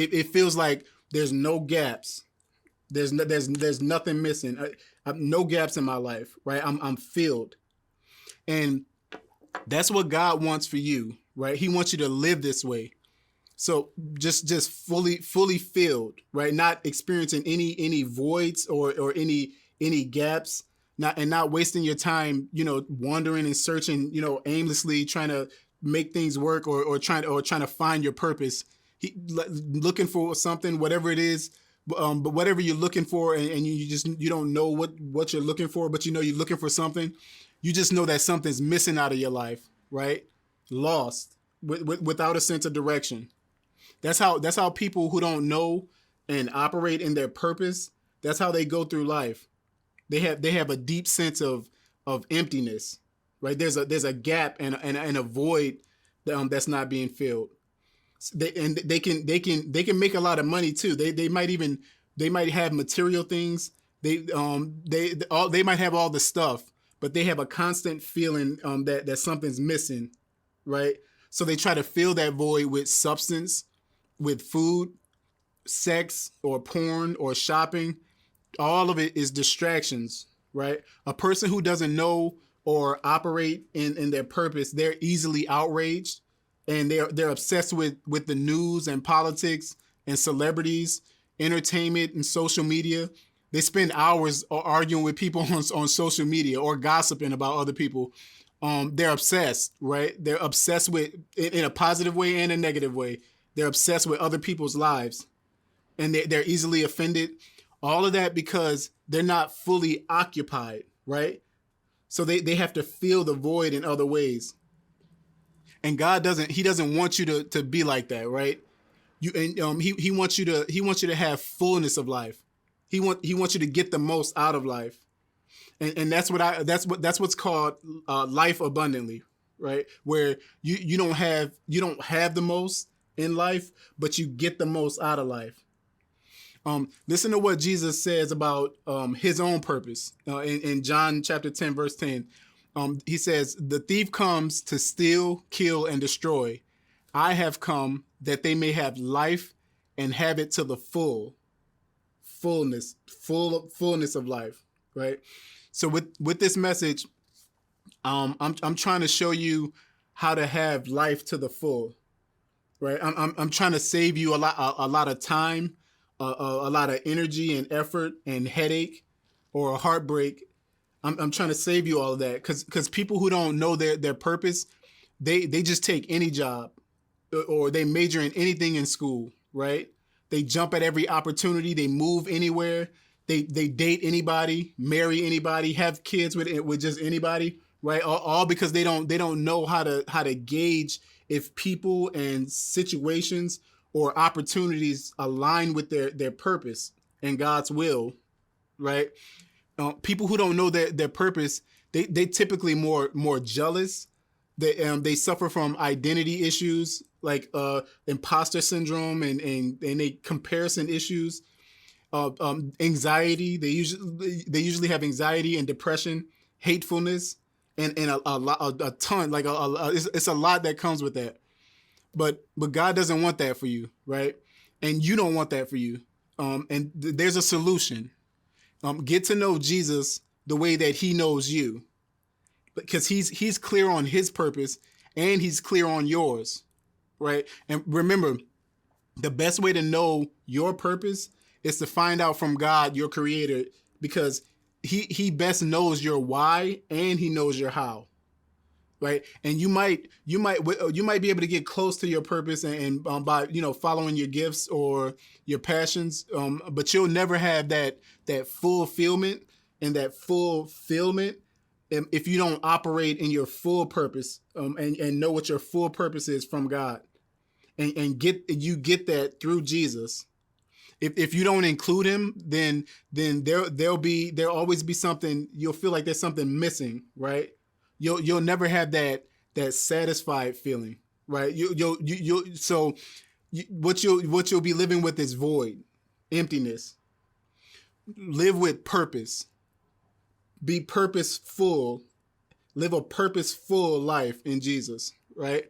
It feels like there's no gaps. There's nothing missing. No gaps in my life, right? I'm filled, and that's what God wants for you, right? He wants you to live this way. So just fully filled, right? Not experiencing any voids or any gaps, not wasting your time, wandering and searching, aimlessly trying to make things work or trying to find your purpose. Looking for something, whatever it is, but whatever you're looking for, and you don't know what you're looking for, but you're looking for something. You just know that something's missing out of your life, right? Lost, without a sense of direction. That's how people who don't know and operate in their purpose, that's how they go through life. They have a deep sense of emptiness, right? There's a gap and a void that's not being filled. They can make a lot of money too. They might have material things. They might have all the stuff, but they have a constant feeling that something's missing, right? So they try to fill that void with substance, with food, sex, or porn, or shopping. All of it is distractions, right? A person who doesn't know or operate in their purpose, they're easily outraged, and they're obsessed with the news and politics and celebrities, entertainment and social media. They spend hours arguing with people on social media or gossiping about other people. They're obsessed, right? They're obsessed with, in a positive way and a negative way. They're obsessed with other people's lives, and they're easily offended. All of that because they're not fully occupied, right? So they have to fill the void in other ways. And God doesn't want you to be like that, right? He wants you to have fullness of life. He wants you to get the most out of life. And that's what's called life abundantly, right? Where you don't have the most in life, but you get the most out of life. Listen to what Jesus says about his own purpose in John chapter 10, verse 10. He says, "The thief comes to steal, kill, and destroy. I have come that they may have life and have it to the fullness of life." Right. So with this message, I'm trying to show you how to have life to the full. Right. I'm trying to save you a lot of time, a lot of energy and effort and headache or a heartbreak. I'm trying to save you all of that because people who don't know their purpose, they just take any job, or they major in anything in school, right? They jump at every opportunity. They move anywhere. They date anybody, marry anybody, have kids with just anybody, right? All because they don't know how to gauge if people and situations or opportunities align with their purpose and God's will, right? People who don't know their purpose, they typically more jealous. They suffer from identity issues like imposter syndrome and they comparison issues, anxiety. They usually have anxiety and depression, hatefulness, and a ton, like it's a lot that comes with that. But God doesn't want that for you, right? And you don't want that for you. There's a solution. Get to know Jesus the way that he knows you, because he's clear on his purpose and he's clear on yours, right? And remember, the best way to know your purpose is to find out from God, your creator, because he best knows your why and he knows your how, right? And you might be able to get close to your purpose by following your gifts or your passions, but you'll never have that fulfillment and that fulfillment if you don't operate in your full purpose, and know what your full purpose is from God, and get that through Jesus. If you don't include him, then there'll always be something. You'll feel like there's something missing, right? You'll never have that satisfied feeling, right? What you'll be living with is void, emptiness. Live with purpose. Be purposeful. Live a purposeful life in Jesus, right?